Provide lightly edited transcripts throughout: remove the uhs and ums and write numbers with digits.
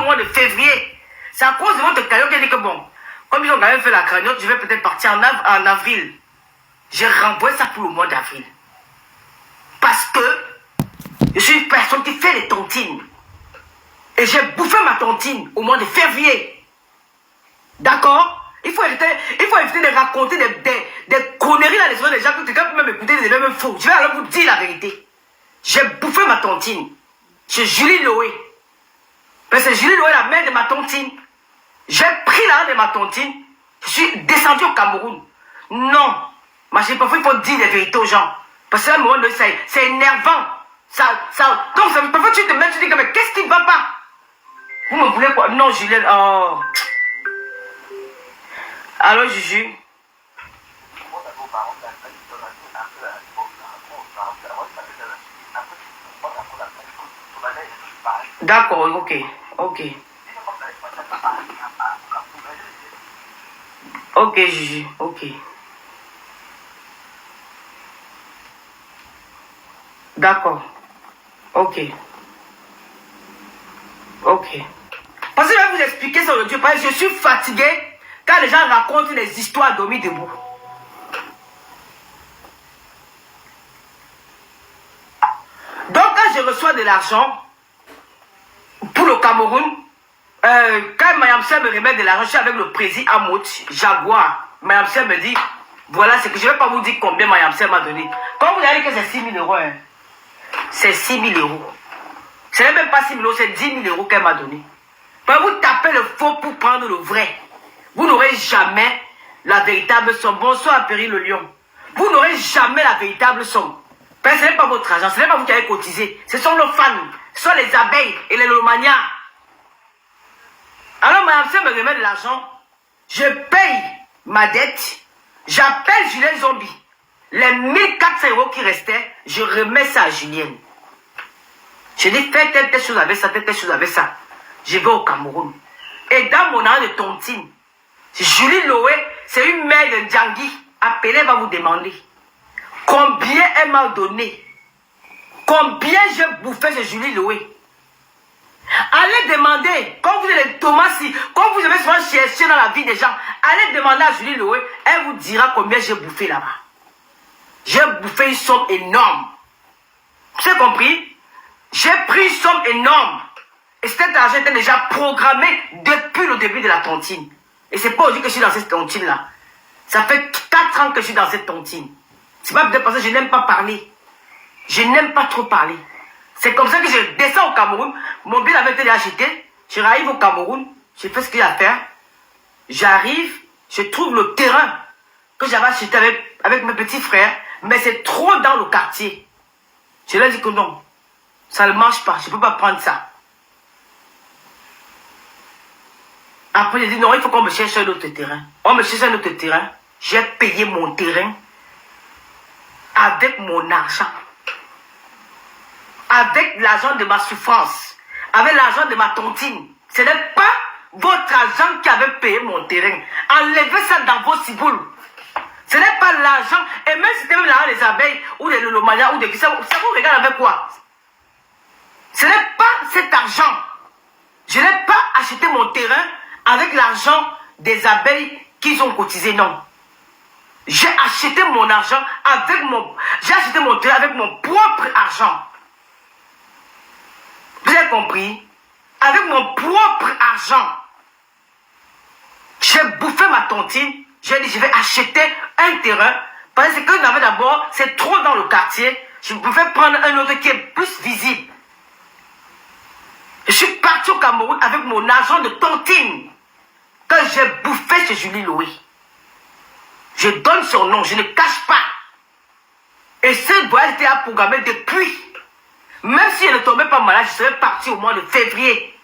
mois de février. C'est à cause de votre cagnotte qui a dit que bon, comme ils ont quand même fait la cagnotte, je vais peut-être partir en avril. J'ai renvoyé ça pour le mois d'avril. Parce que je suis une personne qui fait les tontines. Et j'ai bouffé ma tontine au mois de février. D'accord? Il faut éviter de raconter des conneries dans les oreilles des gens que quelqu'un peut même écouter des mêmes faux. Je vais alors vous dire la vérité. J'ai bouffé ma tontine. Chez Julie Loé. Parce que Julie Loé, la mère de ma tontine. J'ai pris l'argent de ma tontine. Je suis descendu au Cameroun. Non. Ma chérie, parfois il faut dire des vérités aux gens. Parce que à un moment donné, c'est énervant. Donc parfois tu te mets, tu dis que mais qu'est-ce qui ne va pas? Vous me voulez quoi? Non, Julienne. Oh. Allô, Juju? D'accord, ok. Ok. Ok, Juju, ok. D'accord. Ok. Ok. Parce que je vais vous expliquer ça aujourd'hui. Parce que je suis fatigué quand les gens racontent des histoires dormies debout. Donc, quand je reçois de l'argent pour le Cameroun, quand Mayam Seb me remet de l'argent, je suis avec le président Amout, Jaguar. Mayam Seb me dit, voilà ce que je ne vais pas vous dire combien Mayam Seb m'a donné. Quand vous avez dit que c'est 6 000 €, hein, c'est 6 000 €. Ce n'est même pas 6 000 €, c'est 10 000 € qu'elle m'a donné. Quand vous tapez le faux pour prendre le vrai, vous n'aurez jamais la véritable somme. Bonsoir à Péry le Lion. Vous n'aurez jamais la véritable somme. Parce que ce n'est pas votre argent, ce n'est pas vous qui avez cotisé. Ce sont nos fans, ce sont les abeilles et les lomanias. Alors, Mme C me remet de l'argent. Je paye ma dette. J'appelle Julien Zombie. Les 1400 € qui restaient, je remets ça à Julienne. Je dis, fais telle chose avec ça, telle chose avec ça. Je vais au Cameroun. Et dans mon an de tontine, Julie Loé, c'est une mère de Djangui. Appelez, va vous demander combien elle m'a donné. Combien j'ai bouffé chez Julie Loé. Allez demander, quand vous avez Thomas, quand vous avez souvent cherché dans la vie des gens, allez demander à Julie Loé, elle vous dira combien j'ai bouffé là-bas. J'ai bouffé une somme énorme. Vous avez compris? J'ai pris une somme énorme. Et cet argent était déjà programmé depuis le début de la tontine. Et c'est pas aujourd'hui que je suis dans cette tontine-là. Ça fait 4 ans que je suis dans cette tontine. C'est pas peut-être parce que je n'aime pas parler. Je n'aime pas trop parler. C'est comme ça que je descends au Cameroun. Mon billet avait été acheté. Je arrive au Cameroun. Je fais ce qu'il y a à faire. J'arrive. Je trouve le terrain que j'avais acheté avec mes petits frères. Mais c'est trop dans le quartier. Je leur dis que non. Ça ne marche pas. Je ne peux pas prendre ça. Après, j'ai dit non, il faut qu'on me cherche un autre terrain. On me cherche un autre terrain. J'ai payé mon terrain avec mon argent. Avec l'argent de ma souffrance. Avec l'argent de ma tontine. Ce n'est pas votre argent qui avait payé mon terrain. Enlevez ça dans vos ciboules. Ce n'est pas l'argent. Et même si c'était même l'argent des abeilles ou des lolomania ou des... Ça vous regarde avec quoi? Ce n'est pas cet argent. Je n'ai pas acheté mon terrain avec l'argent des abeilles qu'ils ont cotisé, non. J'ai acheté mon argent avec mon... J'ai acheté mon terrain avec mon propre argent. Vous avez compris? Avec mon propre argent. J'ai bouffé ma tontine. J'ai dit, je vais acheter un terrain. Parce que j'en avais d'abord, c'est trop dans le quartier. Je pouvais prendre un autre qui est plus visible. Je suis parti au Cameroun avec mon argent de tontine. Quand j'ai bouffé chez Julie Louis. Je donne son nom, je ne cache pas. Et ce voyage était à programmer depuis. Même si je ne tombais pas malade, je serais parti au mois de février.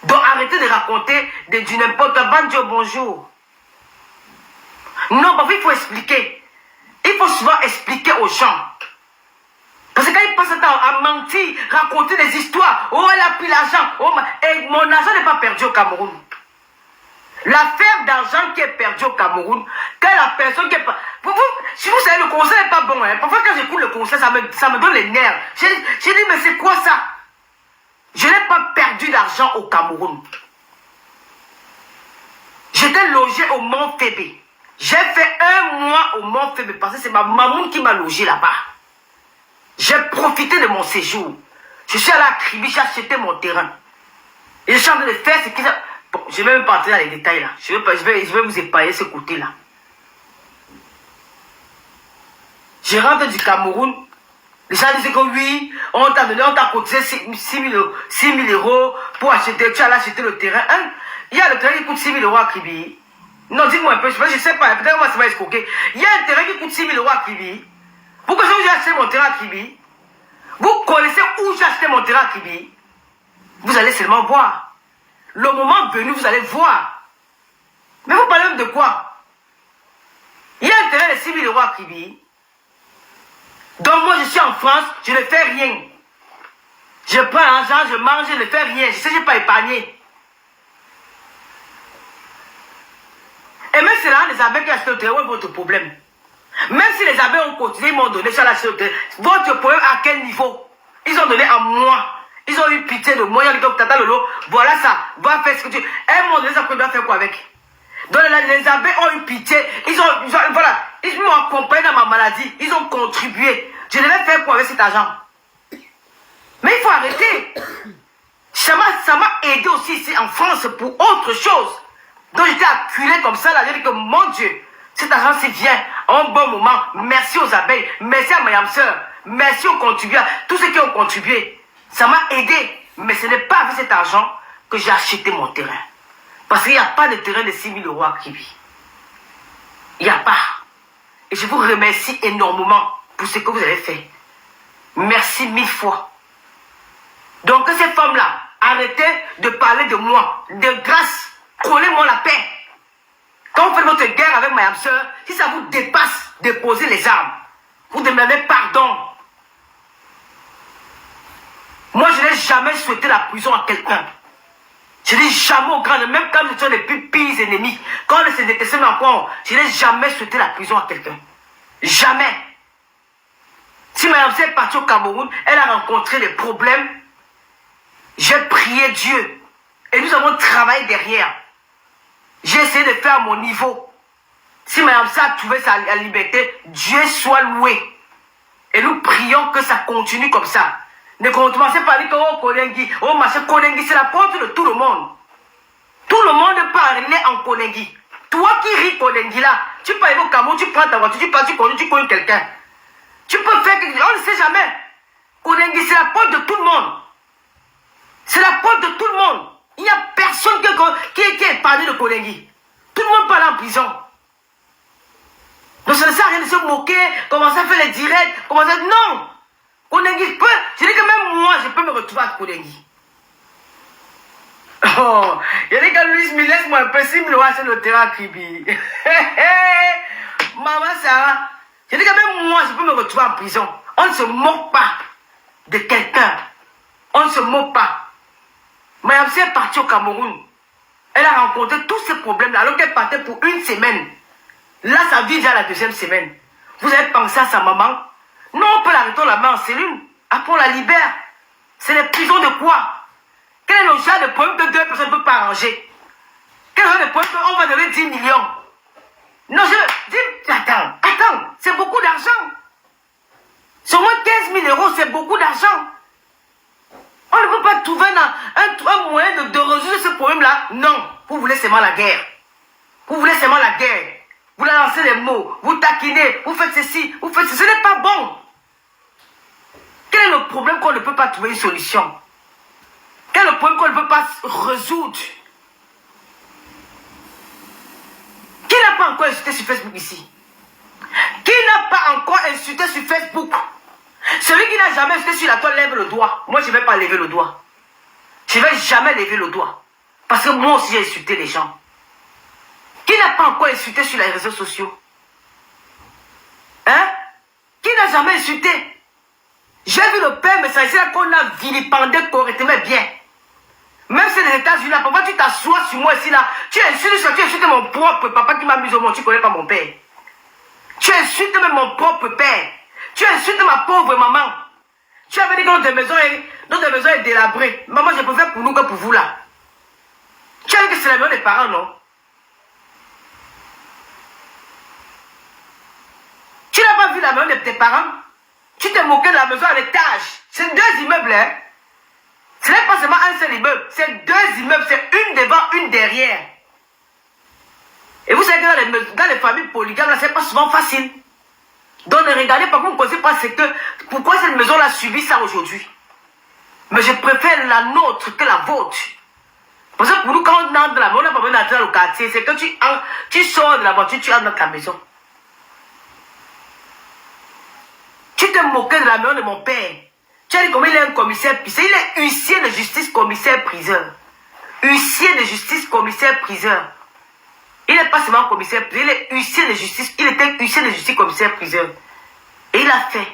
Donc arrêtez de raconter du n'importe quoi. Banjo, bonjour. Non, il faut expliquer. Il faut souvent expliquer aux gens. Parce que quand ils passent le temps à mentir, raconter des histoires, oh elle a pris l'argent, oh, et mon argent n'est pas perdu au Cameroun. L'affaire d'argent qui est perdue au Cameroun, que la personne qui est pas... Si vous savez, le conseil n'est pas bon. Hein. Parfois, quand j'écoute le conseil, ça me donne les nerfs. J'ai dit, mais c'est quoi ça? Je n'ai pas perdu d'argent au Cameroun. J'étais logé au Mont Fébé. J'ai fait 1 mois au Mont Fébé parce que c'est ma maman qui m'a logé là-bas. J'ai profité de mon séjour. Je suis allé à Kribi, j'ai acheté mon terrain. Et je suis en train de faire ce qu'ils... Bon, je ne vais même pas entrer dans les détails là. Je vais vous épargner ce côté-là. Je rentre du Cameroun. Les gens disent que oui, on t'a donné, on t'a cotisé 6 000 euros pour acheter, tu allais acheter le terrain. Hein? Il y a le terrain qui coûte 6 000 euros à Kribi. Non, dites-moi un peu, je ne sais pas, peut-être moi ça va escroquer. Il y a un terrain qui coûte 6 000 euros à Kribi. Pourquoi j'ai acheté mon terrain à Kribi? Vous connaissez où j'ai acheté mon terrain à Kribi? Vous allez seulement voir. Le moment venu, vous allez voir. Mais vous parlez même de quoi? Il y a un terrain de 6 000 euros à Kribi. Donc moi je suis en France, je ne fais rien. Je prends l'argent, je mange, je ne fais rien. Je sais que je n'ai pas épargné. Et même si là, les abeilles qui achètent le terrain, où est votre problème? Même si les abeilles ont continué, ils m'ont donné ça là sur le terrain. Votre problème à quel niveau? Ils ont donné à moi. Ils ont eu pitié de moi. Ils ont dit que Tata Lolo, voilà ça, va faire ce que tu... Elles m'ont donné ça, qu'on doit faire quoi avec? Donc les abeilles ont eu pitié. Voilà, ils m'ont accompagné dans ma maladie. Ils ont contribué. Je devais faire quoi avec cet argent? Mais il faut arrêter. Ça m'a aidé aussi ici en France pour autre chose. Donc j'étais acculé comme ça, là, j'ai dit que mon Dieu, cet argent s'y vient à un bon moment. Merci aux abeilles, merci à ma Yamseur, merci aux contribuables, tous ceux qui ont contribué. Ça m'a aidé, mais ce n'est pas avec cet argent que j'ai acheté mon terrain. Parce qu'il n'y a pas de terrain de 6 000 euros à Kribi. Il n'y a pas. Et je vous remercie énormément pour ce que vous avez fait. Merci 1000 fois. Donc ces femmes-là, arrêtez de parler de moi. De grâce, prenez-moi la paix. Quand vous faites votre guerre avec ma soeur, si ça vous dépasse, déposez les armes. Vous demandez pardon. Moi, je n'ai jamais souhaité la prison à quelqu'un. Je n'ai jamais au grand, même quand nous sommes les plus pires ennemis, quand on se détestait encore, je n'ai jamais souhaité la prison à quelqu'un. Jamais. Si Mme C est partie au Cameroun, elle a rencontré des problèmes. J'ai prié Dieu. Et nous avons travaillé derrière. J'ai essayé de faire à mon niveau. Si Mme C a trouvé sa liberté, Dieu soit loué. Et nous prions que ça continue comme ça. Ne commencez pas à dire que oh Konengi, oh machin, Konengi, c'est la porte de tout le monde. Tout le monde parle en Konengi. Toi qui ris Konengi là, tu peux aller au Cameroun, tu prends ta voiture, tu pars, tu connais quelqu'un. Tu peux faire quelque chose, on ne sait jamais. Konengi, c'est la porte de tout le monde. C'est la porte de tout le monde. Il n'y a personne qui est épargné de Konengi. Tout le monde parle en prison. Donc ça ne sert à rien de se moquer, commencer à faire les directs, commencer à... Non. Konengi peut, je dis que même moi, je peux me retrouver à Konengi. Oh, il y a des gars, Louis, mais laisse-moi un peu, si me le voit sur le terrain à Kribi. Maman, ça, je dis que même moi, je peux me retrouver en prison. On ne se moque pas de quelqu'un. On ne se moque pas. Mme C est partie au Cameroun. Elle a rencontré tous ces problèmes-là, alors qu'elle partait pour 1 semaine. Là, ça vit déjà la 2e semaine. Vous avez pensé à sa maman? Non, on peut l'arrêter la main en cellule. Après, on la libère. C'est les prisons de quoi? Quel est le genre de problème que 2 personnes ne peuvent pas arranger? Quel est le genre de problème qu'on va donner 10 millions? Non, je dis, attends, c'est beaucoup d'argent. C'est au moins 15 000 euros, c'est beaucoup d'argent. On ne peut pas trouver un moyen de résoudre ce problème-là. Non, vous voulez seulement la guerre. Vous voulez seulement la guerre. Vous lancez des mots, vous taquinez, vous faites ceci, vous faites ceci. Ce n'est pas bon. Quel est le problème qu'on ne peut pas trouver une solution? Quel est le problème qu'on ne peut pas résoudre? Qui n'a pas encore insulté sur Facebook ici? Qui n'a pas encore insulté sur Facebook? Celui qui n'a jamais insulté sur la toile lève le doigt. Moi, je ne vais pas lever le doigt. Je ne vais jamais lever le doigt. Parce que moi aussi, j'ai insulté les gens. Qui n'a pas encore insulté sur les réseaux sociaux? Hein? Qui n'a jamais insulté? J'ai vu le père messager qu'on a vilipendé correctement bien. Même si les États-Unis, là, papa, tu t'assois sur moi ici, là. Tu insultes mon propre papa qui m'a mis au monde. Tu ne connais pas mon père. Tu insultes même mon propre père. Tu insultes ma pauvre maman. Tu avais dit que notre maison est délabrée. Maman, je préfère pour nous que pour vous là. Tu as dit que c'est la maison des parents, non? Tu n'as pas vu la maison de tes parents? Tu t'es moqué de la maison à l'étage. C'est 2 immeubles, hein? Ce n'est pas seulement un seul immeuble. C'est 2 immeubles. C'est une devant, une derrière. Et vous savez que dans les familles polygames, là, c'est pas souvent facile. Donc ne regardez pas, vous ne connaissez pas pourquoi cette maison-là subit ça aujourd'hui. Mais je préfère la nôtre que la vôtre. Parce que pour nous, quand on entre dans la maison, on n'a pas besoin d'entrer dans le quartier. C'est que tu sors de la voiture, tu entres dans ta maison. Tu te moquais de la maison de mon père. Tu as dit comment il est un commissaire priseur. Il est huissier de justice, commissaire priseur. Huissier de justice, commissaire priseur. Il n'est pas seulement commissaire priseur, il est huissier de justice. Il était huissier de justice, commissaire priseur. Et il a fait.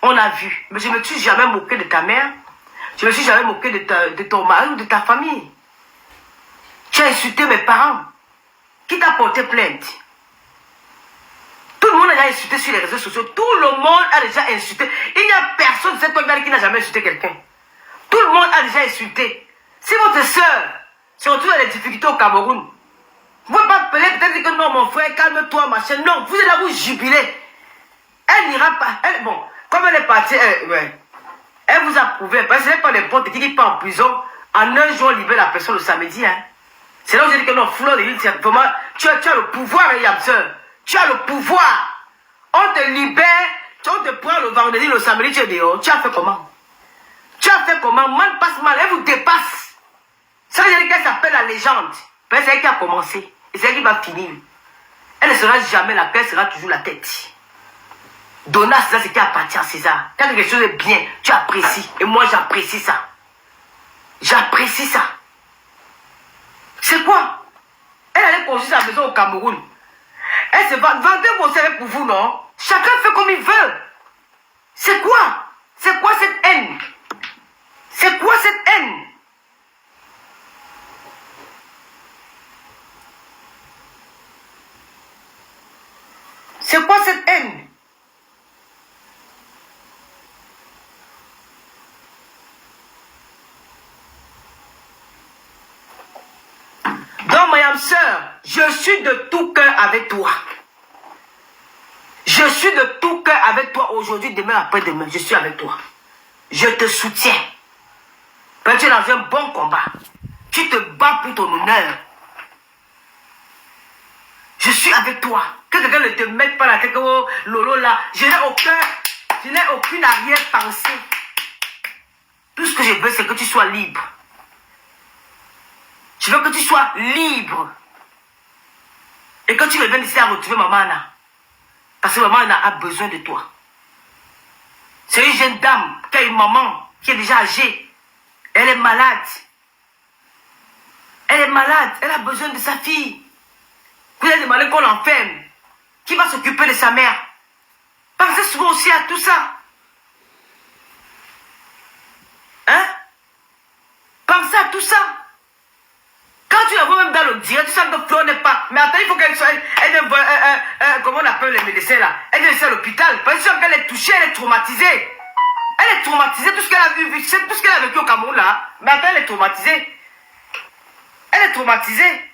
On a vu. Mais je ne me suis jamais moqué de ta mère. Je ne me suis jamais moqué de ton mari ou de ta famille. Tu as insulté mes parents. Qui t'a porté plainte? Tout le monde a déjà insulté sur les réseaux sociaux. Tout le monde a déjà insulté. Il n'y a personne de cette famille qui n'a jamais insulté quelqu'un. Tout le monde a déjà insulté. Si votre soeur se retrouve dans les difficultés au Cameroun, vous ne pouvez pas appeler, peut-être dire que non, mon frère, calme-toi, machin. Non, vous êtes là, vous jubilez. Elle n'ira pas. Bon, comme elle est partie, elle vous a prouvé. Parce que ce n'est pas n'importe qui part en prison. En un jour, on libère la personne le samedi. Hein. C'est là où j'ai dit que non, Fleur de l'île, c'est vraiment. Tu as le pouvoir, Yamseur. Tu as le pouvoir. On te libère, on te prend le vendredi, le samedi, tu es dehors. Tu as fait comment? Tu as fait comment? Mal passe mal, elle vous dépasse. Ça veut dire qu'elle s'appelle la légende. C'est elle qui a commencé. Et c'est elle qui va finir. Elle ne sera jamais la paix, elle sera toujours la tête. Donner à César ce qui appartient à César. Quand quelque chose est bien, tu apprécies. Et moi, j'apprécie ça. J'apprécie ça. C'est quoi? Elle allait construire sa maison au Cameroun. Elle se vendait vos services pour vous, non? Chacun fait comme il veut. C'est quoi? C'est quoi cette haine? C'est quoi cette haine? C'est quoi cette haine? Donc, madame sœur, je suis de tout cœur avec toi. Je suis de tout cœur avec toi aujourd'hui, demain, après-demain. Je suis avec toi. Je te soutiens. Parce que tu es dans un bon combat. Tu te bats pour ton honneur. Je suis avec toi. Que quelqu'un ne te mette pas la tête, oh, Lolo là. Je n'ai aucune arrière-pensée. Tout ce que je veux, c'est que tu sois libre. Je veux que tu sois libre. Et que tu reviennes ici à retrouver maman là. Parce que maman a besoin de toi. C'est une jeune dame qui a une maman qui est déjà âgée. Elle est malade. Elle est malade. Elle a besoin de sa fille. Vous avez demandé qu'on l'enferme. Qui va s'occuper de sa mère? Pensez souvent aussi à tout ça. Hein? Pensez à tout ça. Quand tu la vois même dans le direct, tu sens que Fleur n'est pas. Mais attends, il faut qu'elle soit. Comment on appelle les médecins là? Elle est à l'hôpital. Parce qu'elle est touchée, elle est traumatisée. Elle est traumatisée, tout ce qu'elle a vu, tout ce qu'elle a vécu au Cameroun là. Mais attends, elle est traumatisée. Elle est traumatisée.